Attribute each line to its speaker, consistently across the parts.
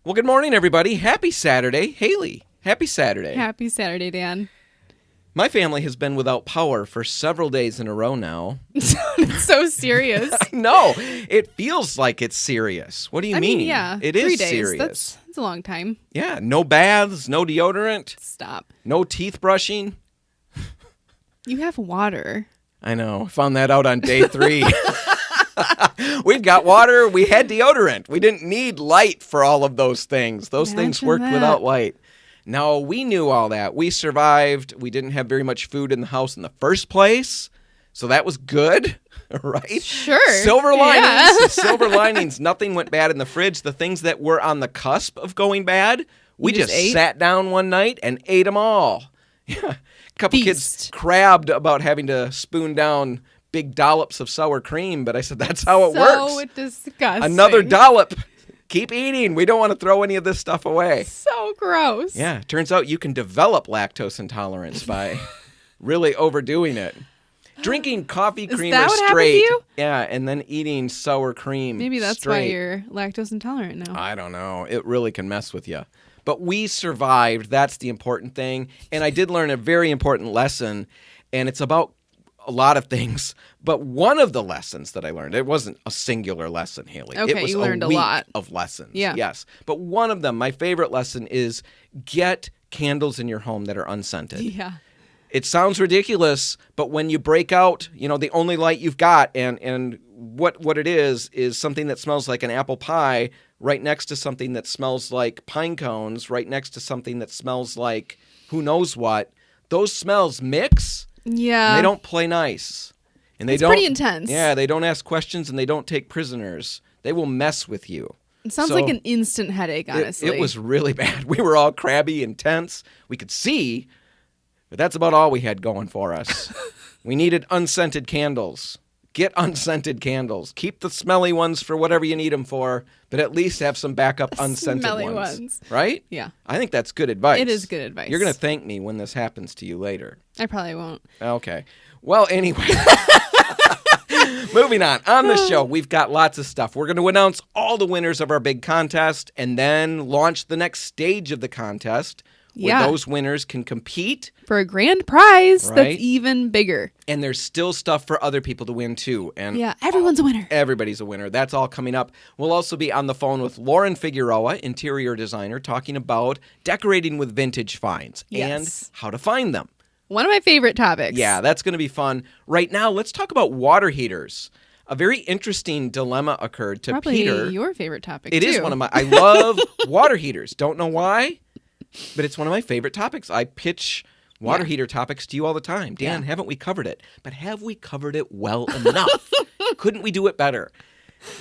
Speaker 1: Well, good morning, everybody. Happy Saturday. Haley, happy Saturday.
Speaker 2: Happy Saturday, Dan.
Speaker 1: My family has been without power for several days in a row now.
Speaker 2: It's so serious.
Speaker 1: I know. It feels like it's serious. What do you mean?
Speaker 2: Yeah.
Speaker 1: It
Speaker 2: 3
Speaker 1: is
Speaker 2: days.
Speaker 1: serious.
Speaker 2: That's a long time.
Speaker 1: Yeah, no baths, no deodorant,
Speaker 2: Stop.
Speaker 1: no teeth brushing.
Speaker 2: You have water.
Speaker 1: I know. Found that out on day 3. We've got water. We had deodorant. We didn't need light for all of those things. Those things
Speaker 2: Imagine
Speaker 1: worked
Speaker 2: that.
Speaker 1: without light. No, we knew all that. We survived. We didn't have very much food in the house in the first place. So that was good, right?
Speaker 2: Sure.
Speaker 1: Silver linings.
Speaker 2: Yeah.
Speaker 1: Silver linings. Nothing went bad in the fridge. The things that were on the cusp of going bad, we
Speaker 2: You
Speaker 1: just
Speaker 2: just ate?
Speaker 1: sat down one night and ate them all. Yeah. A couple kids
Speaker 2: Feast.
Speaker 1: crabbed about having to spoon down big dollops of sour cream, but I said, that's how it
Speaker 2: So
Speaker 1: works.
Speaker 2: disgusting.
Speaker 1: Another dollop. Keep eating. We don't want to throw any of this stuff away.
Speaker 2: So gross.
Speaker 1: Yeah, turns out you can develop lactose intolerance by really overdoing it. Drinking coffee
Speaker 2: Is
Speaker 1: creamer
Speaker 2: that what happened to
Speaker 1: straight.
Speaker 2: you?
Speaker 1: Yeah, and then eating sour cream
Speaker 2: Maybe that's
Speaker 1: straight.
Speaker 2: why you're lactose intolerant now.
Speaker 1: I don't know. It really can mess with you. But we survived. That's the important thing. And I did learn a very important lesson, and it's about a lot of things. But one of the lessons that I learned, it wasn't a singular lesson, Haley.
Speaker 2: Okay,
Speaker 1: it was
Speaker 2: you learned a
Speaker 1: week
Speaker 2: lot.
Speaker 1: of lessons.
Speaker 2: Yeah.
Speaker 1: Yes. But one of them, my favorite lesson, is get candles in your home that are unscented.
Speaker 2: Yeah.
Speaker 1: It sounds ridiculous, but when you break out, the only light you've got, and what it is something that smells like an apple pie right next to something that smells like pine cones, right next to something that smells like who knows what. Those smells mix,
Speaker 2: Yeah.
Speaker 1: and they don't play nice. And they
Speaker 2: It's
Speaker 1: don't,
Speaker 2: pretty intense.
Speaker 1: Yeah, they don't ask questions, and they don't take prisoners. They will mess with you.
Speaker 2: It sounds
Speaker 1: So,
Speaker 2: like an instant headache, honestly.
Speaker 1: It was really bad. We were all crabby and tense. We could see, but that's about all we had going for us. We needed unscented candles. Get unscented candles. Keep the smelly ones for whatever you need them for, but at least have some backup unscented
Speaker 2: Smelly
Speaker 1: ones.
Speaker 2: ones.
Speaker 1: Right?
Speaker 2: Yeah.
Speaker 1: I think that's good advice.
Speaker 2: It is good advice.
Speaker 1: You're going to thank me when this happens to you later.
Speaker 2: I probably won't.
Speaker 1: Okay. Well, anyway. Moving on the show, we've got lots of stuff. We're going to announce all the winners of our big contest and then launch the next stage of the contest where
Speaker 2: Yeah.
Speaker 1: those winners can compete.
Speaker 2: For a grand prize
Speaker 1: Right.
Speaker 2: that's even bigger.
Speaker 1: And there's still stuff for other people to win, too. And
Speaker 2: Yeah, everyone's a winner.
Speaker 1: everybody's a winner. That's all coming up. We'll also be on the phone with Lauren Figueroa, interior designer, talking about decorating with vintage finds
Speaker 2: Yes.
Speaker 1: and how to find them.
Speaker 2: One of my favorite topics.
Speaker 1: Yeah, that's going to be fun. Right now, let's talk about water heaters. A very interesting dilemma occurred to
Speaker 2: Probably
Speaker 1: Peter.
Speaker 2: your favorite topic,
Speaker 1: It
Speaker 2: too.
Speaker 1: is one of my. I love water heaters. Don't know why, but it's one of my favorite topics. I pitch water heater topics to you all the time. Dan, haven't we covered it? But have we covered it well enough? Couldn't we do it better?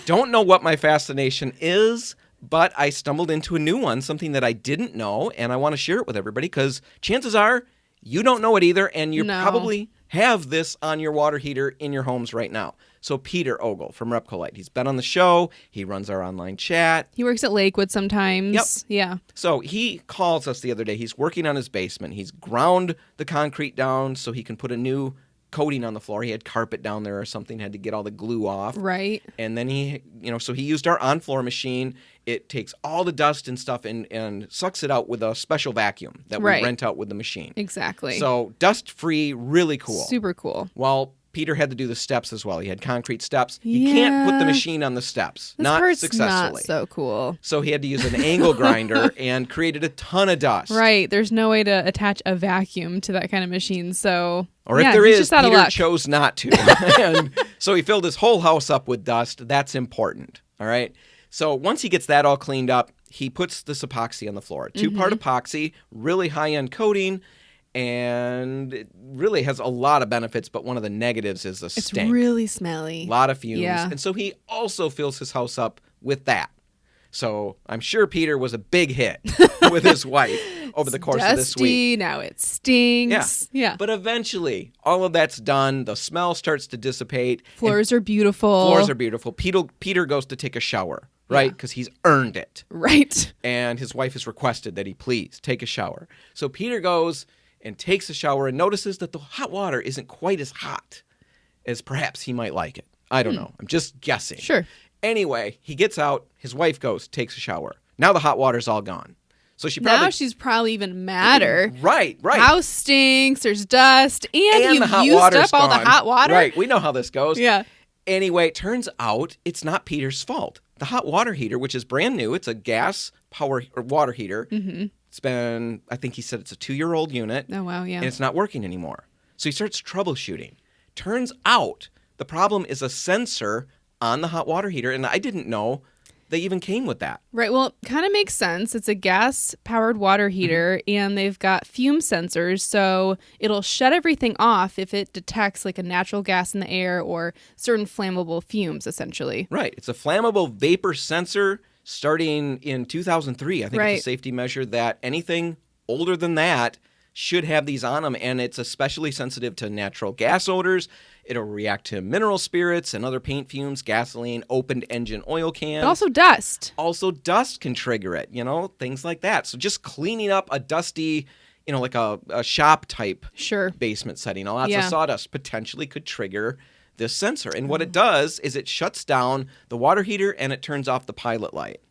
Speaker 1: Don't know what my fascination is, but I stumbled into a new one, something that I didn't know, and I want to share it with everybody because chances are you don't know it either, and you
Speaker 2: No.
Speaker 1: probably have this on your water heater in your homes right now. So Peter Ogle from Repcolite, he's been on the show. He runs our online chat.
Speaker 2: He works at Lakewood sometimes.
Speaker 1: Yep.
Speaker 2: Yeah.
Speaker 1: So he calls us the other day. He's working on his basement. He's ground the concrete down so he can put a new coating on the floor. He had carpet down there or something, had to get all the glue off.
Speaker 2: Right.
Speaker 1: And then so he used our on-floor machine. It takes all the dust and stuff and sucks it out with a special vacuum that we
Speaker 2: Right.
Speaker 1: rent out with the machine.
Speaker 2: Exactly.
Speaker 1: So dust-free, really cool.
Speaker 2: Super cool.
Speaker 1: Well, Peter had to do the steps as well. He had concrete steps. He can't put the
Speaker 2: Yeah.
Speaker 1: machine on the steps.
Speaker 2: This
Speaker 1: Not
Speaker 2: part's
Speaker 1: successfully.
Speaker 2: not so cool.
Speaker 1: So he had to use an angle grinder and created a ton of dust.
Speaker 2: Right. There's no way to attach a vacuum to that kind of machine. So,
Speaker 1: Or
Speaker 2: yeah,
Speaker 1: if there
Speaker 2: he's
Speaker 1: is,
Speaker 2: just out of
Speaker 1: Peter
Speaker 2: luck.
Speaker 1: chose not to. And so he filled his whole house up with dust. That's important. All right. So once he gets that all cleaned up, he puts this epoxy on the floor. Two-part epoxy, really high-end coating, and it really has a lot of benefits, but one of the negatives is the
Speaker 2: It's
Speaker 1: stink.
Speaker 2: really smelly.
Speaker 1: A lot of fumes.
Speaker 2: Yeah.
Speaker 1: And so he also fills his house up with that. So I'm sure Peter was a big hit with his wife over the course of this week.
Speaker 2: Dusty, now it stinks. Yeah.
Speaker 1: But eventually, all of that's done. The smell starts to dissipate. and
Speaker 2: Floors are beautiful.
Speaker 1: Floors are beautiful. Peter goes to take a shower, right? Because he's earned it.
Speaker 2: Right.
Speaker 1: And his wife has requested that he please take a shower. So Peter goes and takes a shower and notices that the hot water isn't quite as hot as perhaps he might like it. I don't know. I'm just guessing.
Speaker 2: Sure.
Speaker 1: Anyway, he gets out. His wife goes, takes a shower. Now the hot water's all gone. So
Speaker 2: she's probably even madder.
Speaker 1: Right.
Speaker 2: House stinks, there's dust, and
Speaker 1: the
Speaker 2: you've
Speaker 1: hot
Speaker 2: used
Speaker 1: water's
Speaker 2: up all the
Speaker 1: gone.
Speaker 2: hot water.
Speaker 1: Right, we know how this goes.
Speaker 2: Yeah.
Speaker 1: Anyway, it turns out it's not Peter's fault. The hot water heater, which is brand new, it's a gas power or water heater. Mm-hmm. It's been, I think he said it's a 2-year-old unit.
Speaker 2: Oh, wow, yeah.
Speaker 1: And it's not working anymore. So he starts troubleshooting. Turns out the problem is a sensor on the hot water heater, and I didn't know they even came with that.
Speaker 2: Right. Well, it kind of makes sense. It's a gas-powered water heater, and they've got fume sensors, so it'll shut everything off if it detects like a natural gas in the air or certain flammable fumes, essentially.
Speaker 1: Right. It's a flammable vapor sensor starting in 2003. I think it's a safety measure that anything older than that should have these on them, and it's especially sensitive to natural gas odors. It'll react to mineral spirits and other paint fumes, gasoline, opened engine oil cans.
Speaker 2: But also dust.
Speaker 1: Also dust can trigger it, things like that. So just cleaning up a dusty, like a shop type basement setting, lots of sawdust potentially could trigger this sensor. And what it does is it shuts down the water heater and it turns off the pilot light.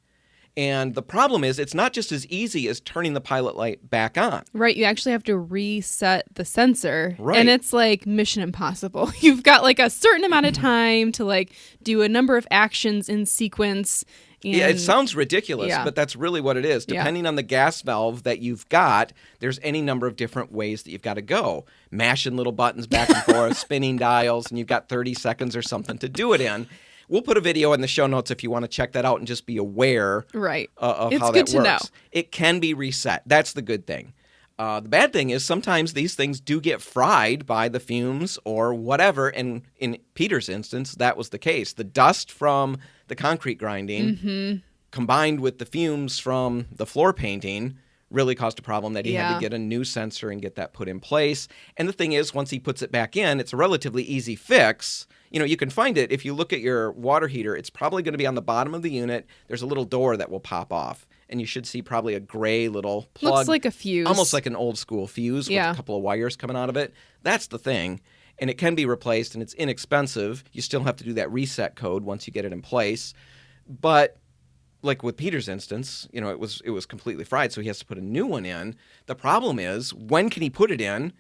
Speaker 1: And the problem is it's not just as easy as turning the pilot light back on.
Speaker 2: Right. You actually have to reset the sensor.
Speaker 1: Right.
Speaker 2: And it's like mission impossible. You've got like a certain amount of time to like do a number of actions in sequence. And
Speaker 1: yeah, it sounds ridiculous, but that's really what it is. Depending on the gas valve that you've got, there's any number of different ways that you've got to go. Mashing little buttons back and forth, spinning dials, and you've got 30 seconds or something to do it in. We'll put a video in the show notes if you want to check that out and just be aware of how that works.
Speaker 2: It's good to know.
Speaker 1: It can be reset. That's the good thing. The bad thing is sometimes these things do get fried by the fumes or whatever, and in Peter's instance, that was the case. The dust from the concrete grinding combined with the fumes from the floor painting really caused a problem that he had to get a new sensor and get that put in place. And the thing is, once he puts it back in, it's a relatively easy fix. You can find it if you look at your water heater. It's probably going to be on the bottom of the unit. There's a little door that will pop off, and you should see probably a gray little plug.
Speaker 2: Looks like a fuse.
Speaker 1: Almost like an old school fuse with a couple of wires coming out of it. That's the thing. And it can be replaced, and it's inexpensive. You still have to do that reset code once you get it in place. But like with Peter's instance, it was completely fried, so he has to put a new one in. The problem is, when can he put it in?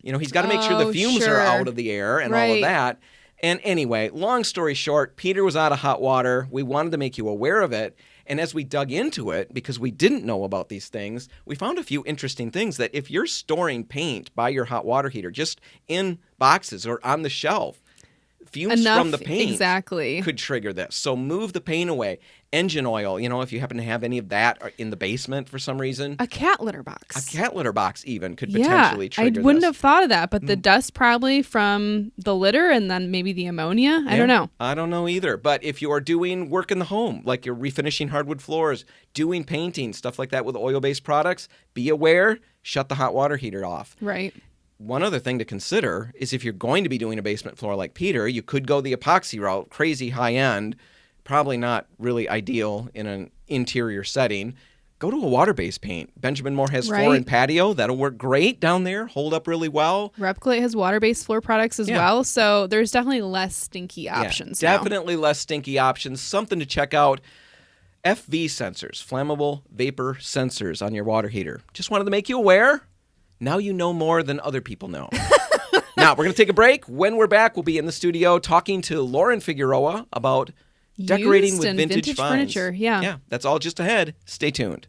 Speaker 1: He's got to make sure the fumes are out of the air and all of that. And anyway, long story short, Peter was out of hot water. We wanted to make you aware of it. And as we dug into it, because we didn't know about these things, we found a few interesting things that if you're storing paint by your hot water heater, just in boxes or on the shelf, fumes from the paint could trigger this. So move the paint away. Engine oil, if you happen to have any of that in the basement for some reason.
Speaker 2: A cat litter box.
Speaker 1: A cat litter box even could potentially trigger this.
Speaker 2: I wouldn't have thought of that, but the dust probably from the litter and then maybe the ammonia. I don't know.
Speaker 1: I don't know either. But if you are doing work in the home, like you're refinishing hardwood floors, doing painting, stuff like that with oil-based products, be aware, shut the hot water heater off.
Speaker 2: Right.
Speaker 1: One other thing to consider is if you're going to be doing a basement floor like Peter, you could go the epoxy route, crazy high-end, probably not really ideal in an interior setting. Go to a water-based paint. Benjamin Moore has floor and patio. That'll work great down there, hold up really well.
Speaker 2: Replicate has water-based floor products as well, so there's definitely less stinky options now.
Speaker 1: Definitely less stinky options. Something to check out. FV sensors, flammable vapor sensors on your water heater. Just wanted to make you aware. Now you know more than other people know. Now, we're going to take a break. When we're back, we'll be in the studio talking to Lauren Figueroa about decorating with vintage finds.
Speaker 2: furniture. Yeah.
Speaker 1: That's all just ahead. Stay tuned.